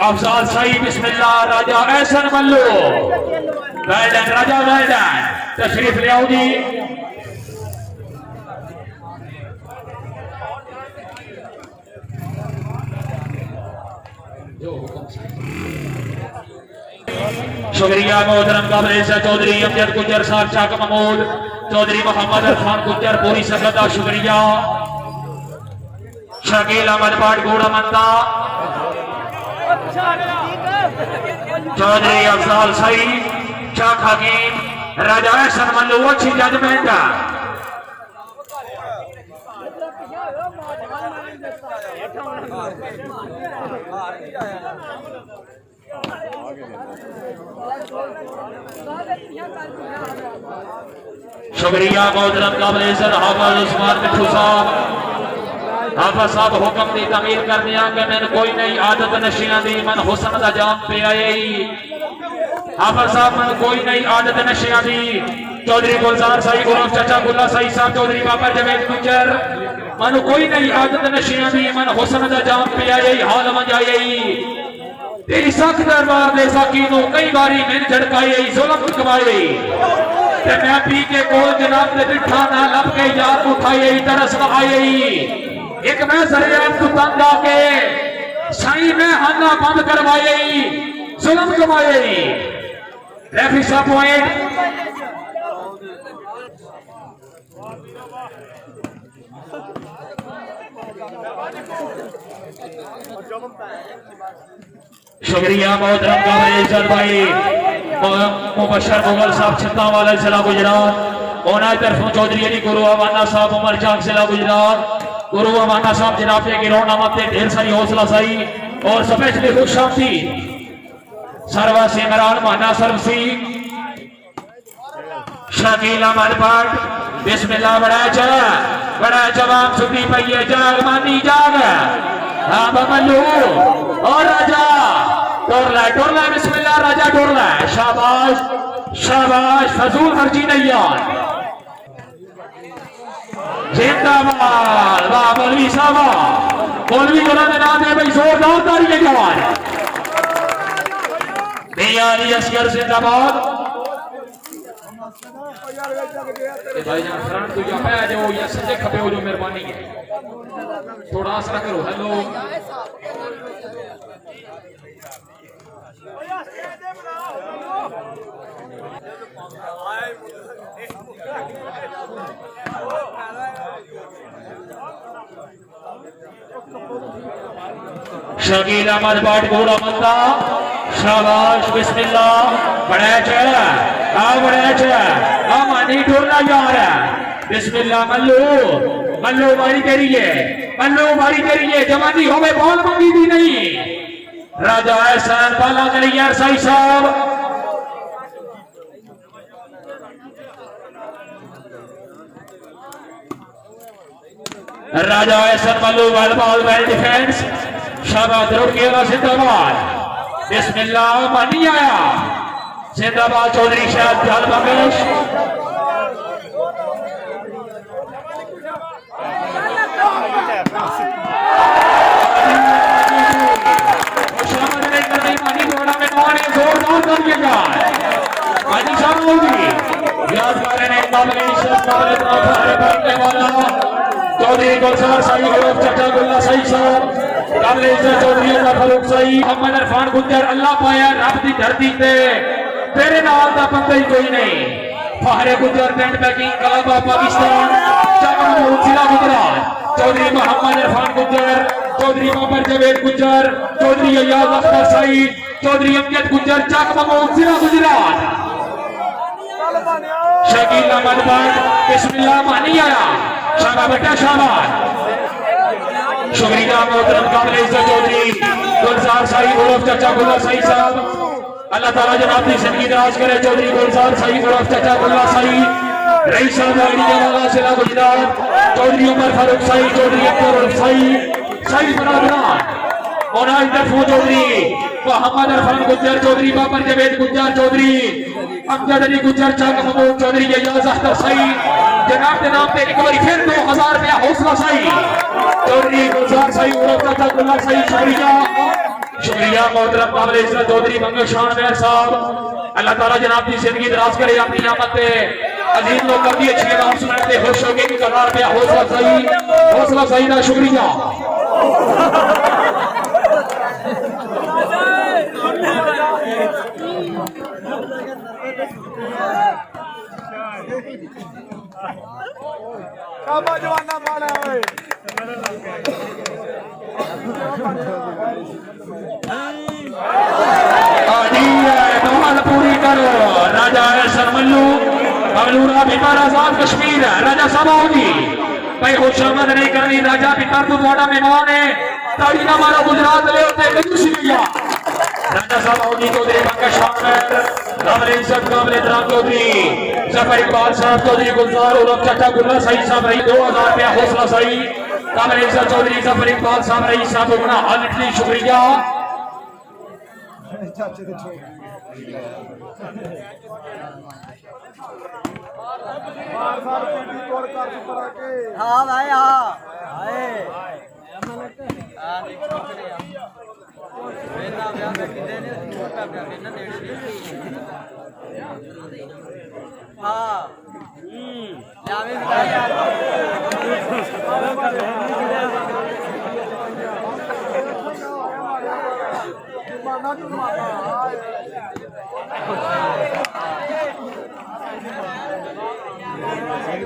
अफजाल सही बिस्मिल्लाह राजा एहसन मल्लू वेल्डन राजा वेल्डन तशरीफ ले आओ जी। शुक्रिया मोहतरम काबिल चौधरी अमजद गुज्जर साहब चाक महमूद चौधरी मोहम्मद इरफान गुज्जर पूरी संगत का शुक्रिया। शकील अहमद पाट घोड़ा मंदा चौधरी अफजाल सही चाक हकीम राजा एहसन मल्लू अच्छी जजमेंट शुक्रिया मोहतरम काबिल इज्जत हाफिज उस्मान मिठू साहब। हाफिज साहब हुक्म दी तमीर करने कि मैंने कोई नहीं आदत नशियां दी मन हुसन दा जाम पे आए। हाफिज साहब मन कोई नहीं आदत नशियां दी। चौधरी गुलजार साई गुरु चाचा गुल्ला साई साहब चौधरी बाबा जवेद गुजर मन कोई नहीं आदत नशियां दी मन हुसन दा जाम पे आए हाल मज आए। तेरी सख दरबार दे साकीनो कई बारी मैंने झड़काई जुल्म कमाए ते मैं पी के कोल जनाब दे बिठा ना लब के यार उठाई तरस आई। एक मैं सरेआम तू तंग आके साई में हाना बंद करवाई जुल्म कमाए। रेफरी साहब पॉइंट शुक्रिया मोहतरम काबिल इज्जत भाई मुबशर मुगल साहब छत्ता वाला जिला गुजरात ओनाई तरफों चौधरी अली गुरु अवाना साहब उमर जाग जिला गुजरात गुरु अवाना साहब जनाब के गिरोना मत ढेर सारी हौसला सही और स्पेशली खुश शांति सरवा सिमरान माना सरसी शकील अहमद भट्ट बिस्मिल्लाह बड़ा जवाब सुनी पई जाग मानी जाग हाँ बमलू और राजा टोरला बिस्मिल्लाह राजा टोरला शाबाश शाबाश फजूल हर्जी नहीं यार जिंदाबाद वाह मौलवी साहब मौलवी गुलाम ने नाम है भाई जोरदार ताली के जवान मियां असगर जिंदाबाद। भाई जान फ्रंट तो या पे जाओ या सजे खपे हो जो मेहरबानी है थोड़ा आसरा करो। हेलो शकील अहमद बाट घोड़ा मंदा शाबाश बिस्मिल्लाह बड़ा मानी टोरना जा रहा है बिस्मिल्लाह मल्लू मारी तेरी है जवानी होवे बॉल मंगी भी नहीं राजा एहसन बाला करियर साई साहब राजा एहसन मल्लू वेल डिफेंस शाबाश रोड के जिंदाबाद बिस्मिल्लाह मानी आया जिंदाबाद चौधरी शाह जाल बमेश चौधरी गुलजार साई चाचा गुल्ला साई साहब चौधरी फारूक साई मोहम्मद इरफान गुज्जर अल्लाह पाया रब की धरती ते तेरे नाल दा बंदा ही कोई नहीं। फाहरे गुज्जर टेंट पैकिंग कलाबा पाकिस्तान जिला गुजरात चौधरी मोहम्मद इरफान गुज्जर चौधरी मोहम्मद जवेद गुज्जर चौधरी अयाज अख्तर सईद चौधरी अमजद गुज्जर चाक महमूद जिला गुजरात शकील अहमद भट्ट बिस्मिल्लाह मानी आया शाबाश बेटा शाबाश। शुक्रिया मोहतरम काबिल इज्जत चौधरी गुलजार साई उर्फ चाचा गुल्ला साई साहब अल्लाह ताला जनाब की जिंदगी दराज करे। चौधरी गुलजार साई उर्फ चाचा गुल्ला साई रईस साहब वाला जिला गुजरात चौधरी उमर फारूक साई चौधरी अख्तर उर्फ साई बरादरान और आज तरफों चौधरी मोहम्मद इरफान गुज्जर चौधरी बाबर जवेद गुज्जर चौधरी अमजद अली गुज्जर चाक महमूद चौधरी अयाज अख्तर सईद जनाब के नाम पे एक बार फिर 2000 रुपया हौसला सही चौधरी गुलजार साई उर्फ चाचा गुल्ला साई शुक्रिया शुक्रिया मोहतरम काबिल इज्जत चौधरी मंगल शान मेहर साहब, अल्लाह ताला जनाब की जिंदगी दराज करे, अपनी आमद पे अजीज लोग कर दिए 6 नाम सुनाते खुश हो गए कि कतार पे हौसला सही का शुक्रिया। जवाना पाना है पूरी करो राजा सरमल्लू बगलूरा बीमार आजाद कश्मीर राजा साहब भाई खुशामद नहीं करनी राजा पिता तो बड़ा मेहमान है ताड़ी ना मारा गुजरात ले होते राजा साहब चौधरी मंगल शान काबिल इज्जत काबिल एहतराम चौधरी जफर इकबाल साहब चौधरी गुलजार और चाचा गुल्ला सही साहब रही 2000 रुपया हौसला सही काबिल इज्जत चौधरी जफर इकबाल साहब रही साहब अपना हालतली शुक्रिया। हाँ भाई हाँ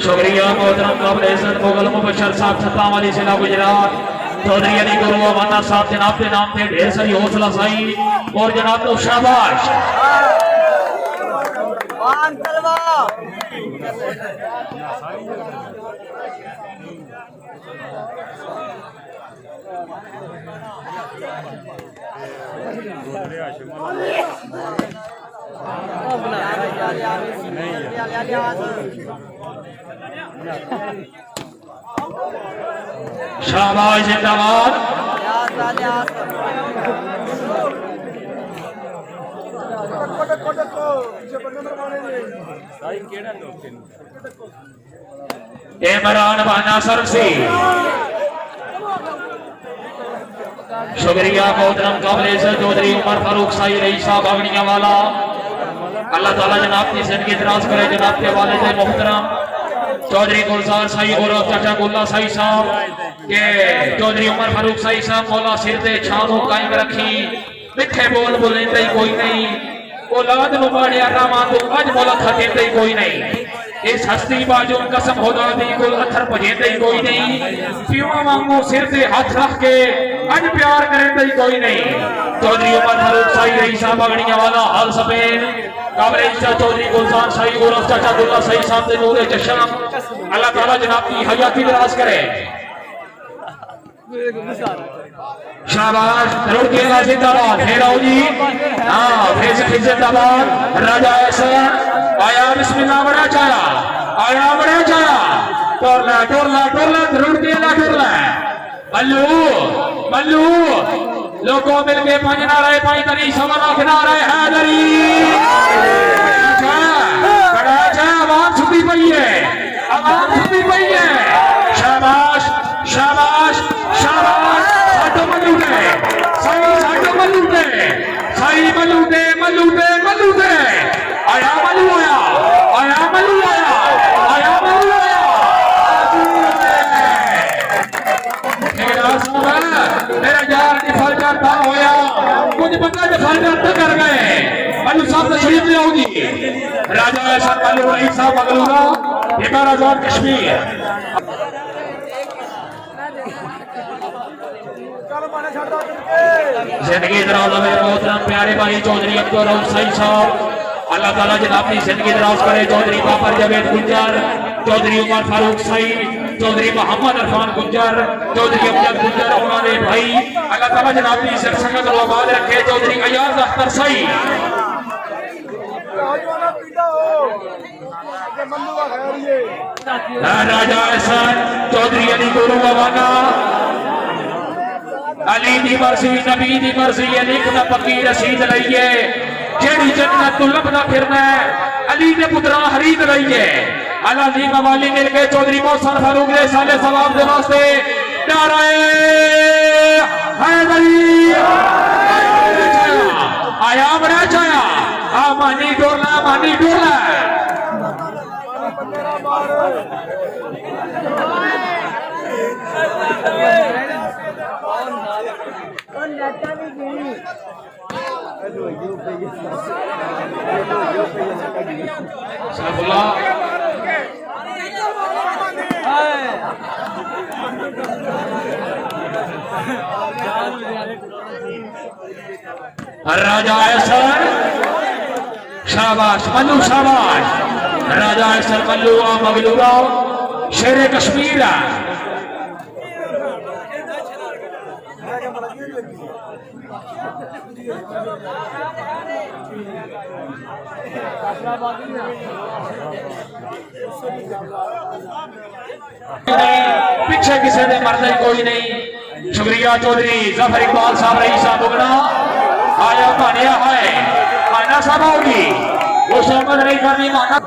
शुक्रिया मोहतरम काबिल इज्जत मुगल मुबशर साहब छत्ता वाली जिला गुजरात चौधरी अली गुरु अमाना साहब जनाब के नाम पे ढेर सारी हौसला साई और जनाब को शाबाश। शाबाश जिंदाबाद। इमरान बाना सर से शुक्रिया मोहतरम काबिल इज्जत चौधरी उमर फारूक साई रईस साहब बागड़िया वाला, अल्लाह ताला जनाब की जिंदगी दराज करे। जनाब के वालिद मोहतरम चौधरी गुलजार साई और चाचा गुल्ला साई साहब के चौधरी उमर फारूक साई साहब मौला सिर ते छानो कायम रखी, मिठे बोल बोलेंदे कोई नहीं, औलाद नु बाड़िया रामा तो अज मौला खटेंदे कोई नहीं, इस हस्ती बाजू कसम खुदा दी कुल अथर भजेंदे कोई नहीं, पियों वांगू सिर ते हाथ रख के अज प्यार करेंदे कोई नहीं। चौधरी उमर फारूक साई रईस साहब बागड़िया वाला हाल सफेद काबिल इज्जत चौधरी गुलजार साई और चाचा गुल्ला साई साहब दे नूरे चश्म, अल्लाह ताला जनाब की हयाती दराज करे। शाबाश रुड़के जिंदाबाद फेराओ जी हाँ फेस जिंदाबाद। राजा ऐसा आया बिस्मिल्लाह बड़ा चाया टोरला रुड़के टोरला मल्लू लोगों मिलके पांच नारे पाई तरी सवा लाख नारे हैदरी बड़ा चाय आवाम छुपी पई है शाबाश साडो मल्लू दे आया मल्लू मेरा यार डिफल करता होया कुछ बंदा डिफल करता कर गए मल्लू साहब तशरीफ ले आओ जी। राजा ऐसा मल्लू रईस साहब बगलूरा बीमार आजाद कश्मीर जिंदगी दराज मेरे मोहतरम प्यारे भाई चौधरी अब्दुल रऊफ साई साहब, अल्लाह ताला जनाब की जिंदगी दराज करे। चौधरी बाबर जावेद गुज्जर चौधरी उमर फारूक साई चौधरी मोहम्मद इरफान गुज्जर चौधरी अफजल गुज्जर उन्होंने भाई अल्लाह ताला जनाब की संगत को आबाद रखे। चौधरी अयाज अख्तर साई राजा एहसान चौधरी अली गुरु अवाना अली दी मर्जी नबी दी मर्जी अली को पक्की रसीद लईए जेड़ी जन्नत तू लभदा फिरना अली दे पुत्रा खरीद लईए। अला दी मवाली मिल के चौधरी मोहसन फारूक ने साले सवाब दे वास्ते नारे हैदरी मानी डोला मानी डोला राजा ऐसर शाबाश मल्लू शाबाश राजा ऐसर मल्लू मगलूरा शेर कश्मीर पीछे किसी ने मरना कोई नहीं। शुक्रिया चौधरी जफर इकबाल साहब रही साहब बुगना आया मानिया है माना साहब होगी वो सहमत नहीं करनी माना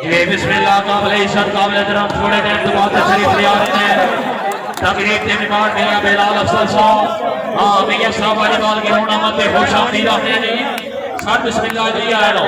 ये बिस्मिल्लाह काबिल इज्जत काबिल एहतराम थोड़े टाइम के बाद शरीफ ले आ रहे हैं तकरीब के मेहमान मियां बिलाल अफसल साहब हां मियां साहब वाली बाल की रोनामत पे खुश आमदीद आपने नहीं सर बिस्मिल्लाह जी आए लो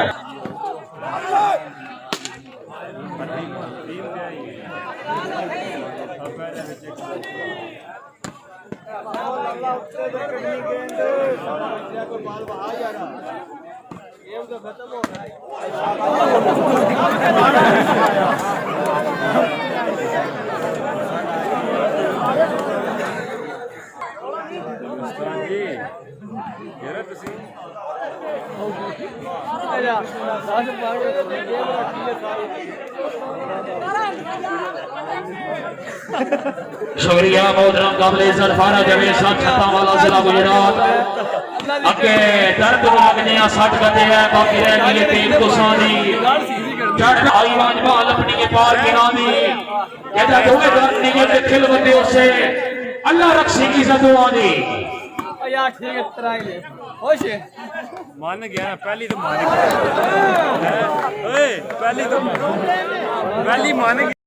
शुक्रिया मोहतरम काबिल इज्जत फारा जवेद साहब छत्ता वाला जिला गुजरात अगे दर्द लगने 60 गते है बाकी रह गई 3 कुसानी चढ़ आई वाजबाल अपनी पार गिरानी कहता दोगे दर्द नहीं है खिल बंदे उसे अल्लाह रखसी की इज्जत आनी यार ठीक है तराई ले खुश है मान गया पहली तो मान गया ओए पहली मान गया